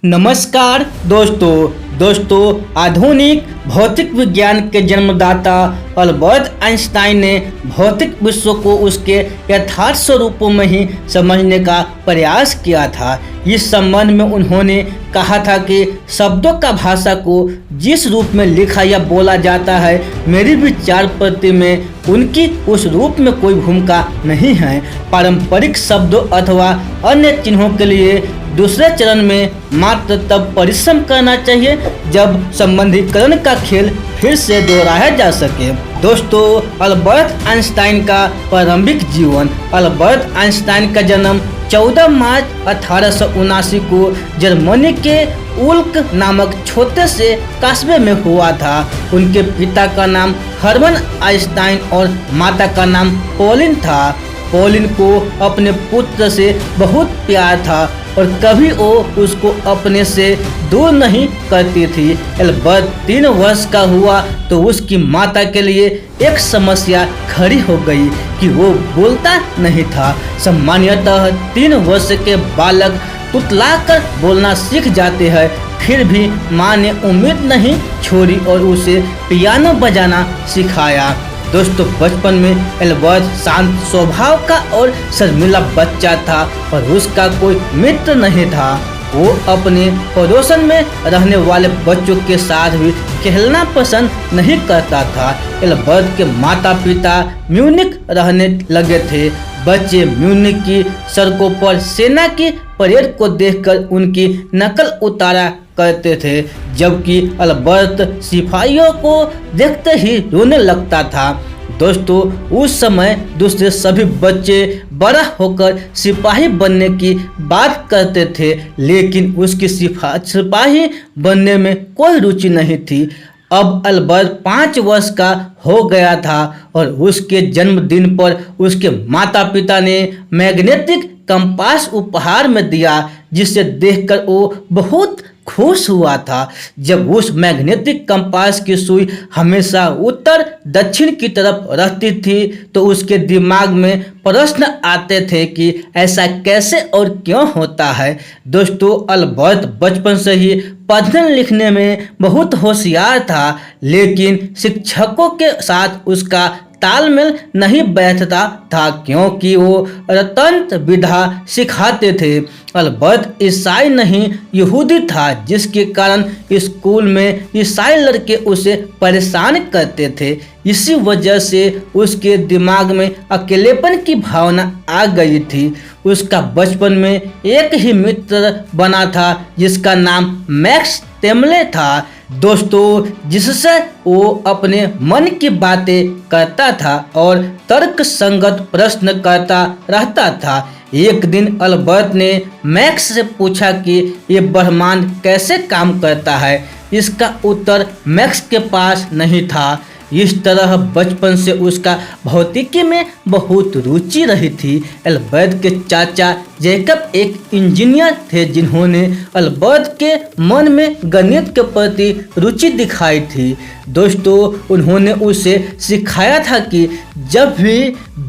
नमस्कार दोस्तों आधुनिक भौतिक विज्ञान के जन्मदाता अल्बर्ट आइंस्टाइन ने भौतिक विश्व को उसके यथार्थ स्वरूपों में ही समझने का प्रयास किया था। इस संबंध में उन्होंने कहा था कि शब्दों का भाषा को जिस रूप में लिखा या बोला जाता है, मेरी विचार प्रति में उनकी उस रूप में कोई भूमिका नहीं है। पारंपरिक शब्दों अथवा अन्य चिन्हों के लिए दूसरे चरण में मात्र तब परिश्रम करना चाहिए जब संबंधीकरण का खेल फिर से दोहराया जा सके। दोस्तों, अल्बर्ट आइंस्टाइन का प्रारंभिक जीवन। अल्बर्ट आइंस्टाइन का जन्म 14 मार्च 1879 को जर्मनी के उल्क नामक छोटे से कस्बे में हुआ था। उनके पिता का नाम हर्मन आइंस्टाइन और माता का नाम पॉलिन था। पॉलिन को अपने पुत्र से बहुत प्यार था और कभी वो उसको अपने से दूर नहीं करती थी। अल्बर्ट 3 वर्ष का हुआ तो उसकी माता के लिए एक समस्या खड़ी हो गई कि वो बोलता नहीं था। सामान्यतः 3 वर्ष के बालक तुतलाकर बोलना सीख जाते हैं, फिर भी माँ ने उम्मीद नहीं छोड़ी और उसे पियानो बजाना सिखाया। दोस्तों, बचपन में अल्बर्ट शांत स्वभाव का और शर्मीला बच्चा था और उसका कोई मित्र नहीं था। वो अपने पड़ोसन में रहने वाले बच्चों के साथ भी खेलना पसंद नहीं करता था। अल्बर्ट के माता पिता म्यूनिख रहने लगे थे। बच्चे म्यूनिख की सड़कों पर सेना की परेड को देखकर उनकी नकल उतारा करते थे, जबकि अल्बर्ट सिपाहियों को देखते ही रोने लगता था। दोस्तों, उस समय दूसरे सभी बच्चे बड़ा होकर सिपाही बनने की बात करते थे, लेकिन उसकी सिपाही बनने में कोई रुचि नहीं थी। अब अल्बर्ट 5 वर्ष का हो गया था और उसके जन्मदिन पर उसके माता पिता ने मैग्नेटिक कंपास उपहार में दिया, जिसे देखकर वो बहुत खुश हुआ था। जब उस मैग्नेटिक कंपास की सुई हमेशा उत्तर दक्षिण की तरफ रहती थी तो उसके दिमाग में प्रश्न आते थे कि ऐसा कैसे और क्यों होता है। दोस्तों, अल्बर्ट बचपन से ही पढ़ने लिखने में बहुत होशियार था, लेकिन शिक्षकों के साथ उसका तालमेल नहीं बैठता था क्योंकि वो रतंत्र विधा सिखाते थे। अल्बर्ट ईसाई नहीं यहूदी था, जिसके कारण स्कूल में ईसाई लड़के उसे परेशान करते थे। इसी वजह से उसके दिमाग में अकेलेपन की भावना आ गई थी। उसका बचपन में एक ही मित्र बना था जिसका नाम मैक्स टेम्ले था। दोस्तों, जिससे वो अपने मन की बातें करता था और तर्क संगत प्रश्न करता रहता था। एक दिन अल्बर्ट ने मैक्स से पूछा कि ये ब्रह्मांड कैसे काम करता है। इसका उत्तर मैक्स के पास नहीं था। इस तरह बचपन से उसका भौतिकी में बहुत रुचि रही थी। अल्बर्ट के चाचा जैकब एक इंजीनियर थे, जिन्होंने अल्बर्ट के मन में गणित के प्रति रुचि दिखाई थी। दोस्तों, उन्होंने उसे सिखाया था कि जब भी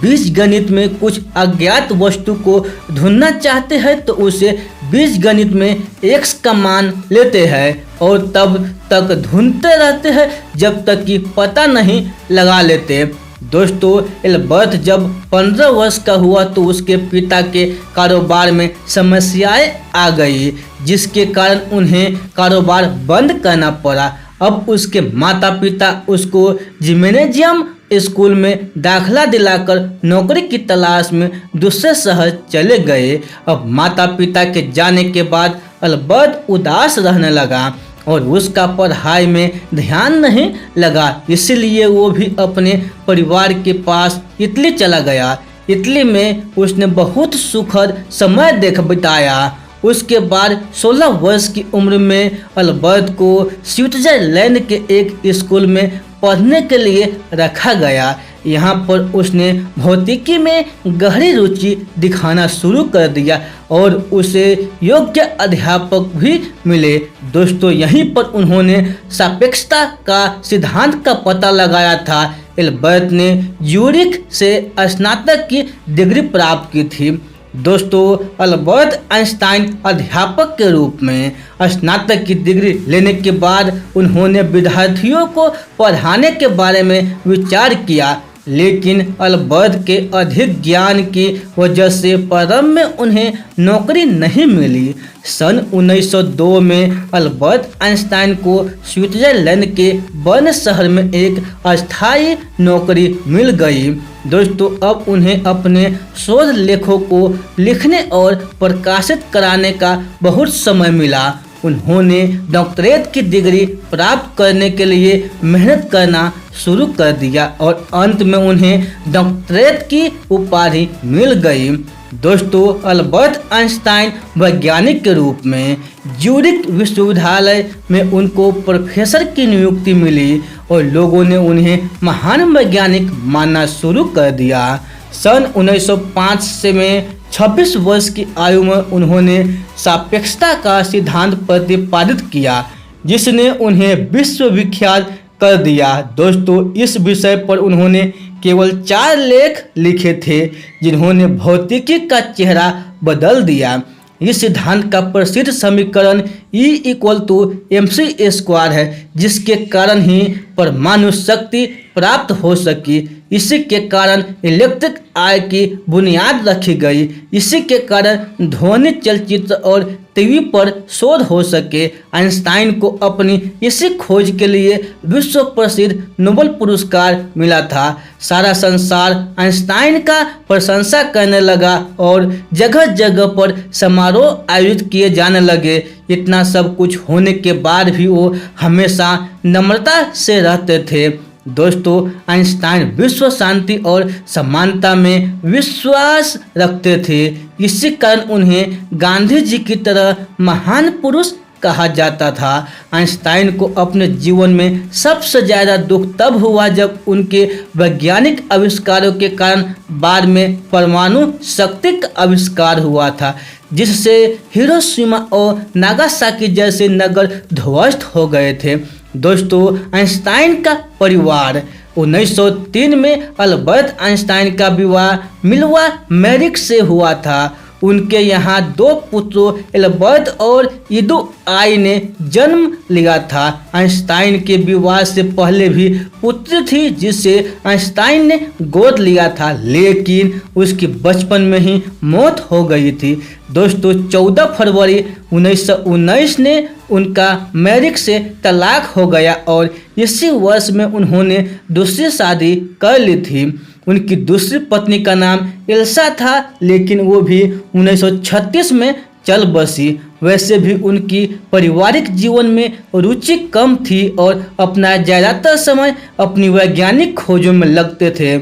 बीजगणित में कुछ अज्ञात वस्तु को ढूंढना चाहते हैं तो उसे बीजगणित में x का मान लेते हैं और तब तक ढूंढते रहते हैं जब तक कि पता नहीं लगा लेते। दोस्तों, अल्बर्ट जब 15 वर्ष का हुआ तो उसके पिता के कारोबार में समस्याएं आ गई, जिसके कारण उन्हें कारोबार बंद करना पड़ा। अब उसके माता पिता उसको जिम्नेजियम स्कूल में दाखिला दिलाकर नौकरी की तलाश में दूसरे शहर चले गए। अब माता पिता के जाने के बाद अल्बर्ट उदास रहने लगा और उसका पढ़ाई में ध्यान नहीं लगा, इसलिए वो भी अपने परिवार के पास इटली चला गया। इटली में उसने बहुत सुखद समय बिताया। उसके बाद 16 वर्ष की उम्र में अल्बर्ट को स्विट्जरलैंड के एक स्कूल में पढ़ने के लिए रखा गया। यहाँ पर उसने भौतिकी में गहरी रुचि दिखाना शुरू कर दिया और उसे योग्य अध्यापक भी मिले। दोस्तों, यहीं पर उन्होंने सापेक्षता का सिद्धांत का पता लगाया था। अल्बर्ट ने ज्यूरिख से स्नातक की डिग्री प्राप्त की थी। दोस्तों, अल्बर्ट आइंस्टाइन अध्यापक के रूप में स्नातक की डिग्री लेने के बाद उन्होंने विद्यार्थियों को पढ़ाने के बारे में विचार किया, लेकिन अल्बर्ट के अधिक ज्ञान की वजह से प्रारंभ में उन्हें नौकरी नहीं मिली। सन 1902 में अल्बर्ट आइंस्टाइन को स्विट्जरलैंड के बर्न शहर में एक अस्थायी नौकरी मिल गई। दोस्तों, अब उन्हें अपने शोध लेखों को लिखने और प्रकाशित कराने का बहुत समय मिला। उन्होंने डॉक्टरेट की डिग्री प्राप्त करने के लिए मेहनत करना शुरू कर दिया और अंत में उन्हें डॉक्टरेट की उपाधि मिल गई। दोस्तों, अल्बर्ट आइंस्टाइन वैज्ञानिक के रूप में ज्यूरिख विश्वविद्यालय में उनको प्रोफेसर की नियुक्ति मिली और लोगों ने उन्हें महान वैज्ञानिक मानना शुरू कर दिया। सन 1905 से में 26 वर्ष की आयु में उन्होंने सापेक्षता का सिद्धांत प्रतिपादित किया, जिसने उन्हें विश्वविख्यात कर दिया। दोस्तों, इस विषय पर उन्होंने केवल 4 लेख लिखे थे, जिन्होंने भौतिकी का चेहरा बदल दिया। इस सिद्धांत का प्रसिद्ध समीकरण E=mc² है, जिसके कारण ही परमाणु शक्ति प्राप्त हो सकी। इसी के कारण इलेक्ट्रिक आय की बुनियाद रखी गई। इसी के कारण ध्वनि, चलचित्र और टीवी पर शोध हो सके। आइंस्टाइन को अपनी इसी खोज के लिए विश्व प्रसिद्ध नोबेल पुरस्कार मिला था। सारा संसार आइंस्टाइन का प्रशंसा करने लगा और जगह जगह पर समारोह आयोजित किए जाने लगे। इतना सब कुछ होने के बाद भी वो हमेशा नम्रता से रहते थे। दोस्तों, आइंस्टाइन विश्व शांति और समानता में विश्वास रखते थे। इसी कारण उन्हें गांधी जी की तरह महान पुरुष कहा जाता था। आइंस्टाइन को अपने जीवन में सबसे ज़्यादा दुख तब हुआ जब उनके वैज्ञानिक आविष्कारों के कारण बाद में परमाणु शक्ति का आविष्कार हुआ था, जिससे हिरोशिमा और नागासाकी जैसे नगर ध्वस्त हो गए थे। दोस्तों, आइंस्टाइन का परिवार 1903 में अल्बर्ट आइंस्टाइन का विवाह मिल्वा मैरिक से हुआ था। उनके यहाँ 2 पुत्रों एल्बर्ट और इदुआई ने जन्म लिया था। आइंस्टाइन के विवाह से पहले भी पुत्री थी, जिसे आइंस्टाइन ने गोद लिया था, लेकिन उसकी बचपन में ही मौत हो गई थी। दोस्तों, 14 फरवरी 1919 ने उनका मैरिक से तलाक हो गया और इसी वर्ष में उन्होंने दूसरी शादी कर ली थी। उनकी दूसरी पत्नी का नाम एल्सा था, लेकिन वो भी 1936 में चल बसी। वैसे भी उनकी पारिवारिक जीवन में रुचि कम थी और अपना ज़्यादातर समय अपनी वैज्ञानिक खोजों में लगते थे।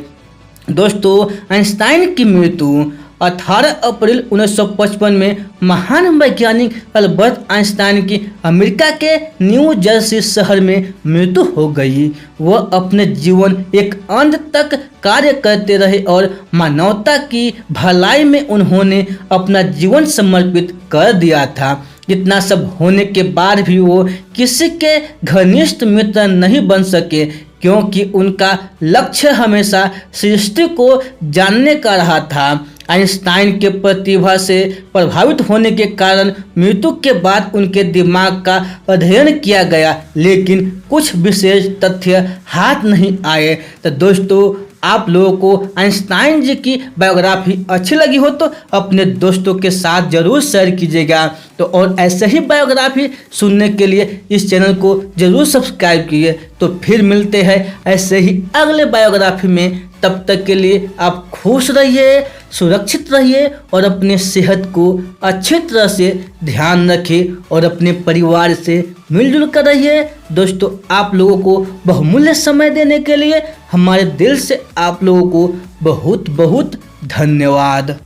दोस्तों, आइंस्टाइन की मृत्यु 18 अप्रैल 1955 में महान वैज्ञानिक अल्बर्ट आइंस्टाइन की अमेरिका के न्यू जर्सी शहर में मृत्यु हो गई। वह अपने जीवन एक अंत तक कार्य करते रहे और मानवता की भलाई में उन्होंने अपना जीवन समर्पित कर दिया था। इतना सब होने के बाद भी वो किसी के घनिष्ठ मित्र नहीं बन सके, क्योंकि उनका लक्ष्य हमेशा सृष्टि को जानने का रहा था। आइंस्टाइन के प्रतिभा से प्रभावित होने के कारण मृत्यु के बाद उनके दिमाग का अध्ययन किया गया, लेकिन कुछ विशेष तथ्य हाथ नहीं आए। तो दोस्तों, आप लोगों को आइंस्टाइन जी की बायोग्राफी अच्छी लगी हो तो अपने दोस्तों के साथ जरूर शेयर कीजिएगा। तो और ऐसे ही बायोग्राफी सुनने के लिए इस चैनल को जरूर सब्सक्राइब कीजिए। तो फिर मिलते हैं ऐसे ही अगले बायोग्राफी में। तब तक के लिए आप खुश रहिए, सुरक्षित रहिए और अपने सेहत को अच्छी तरह से ध्यान रखिए और अपने परिवार से मिलजुल कर रहिए। दोस्तों, आप लोगों को बहुमूल्य समय देने के लिए हमारे दिल से आप लोगों को बहुत बहुत धन्यवाद।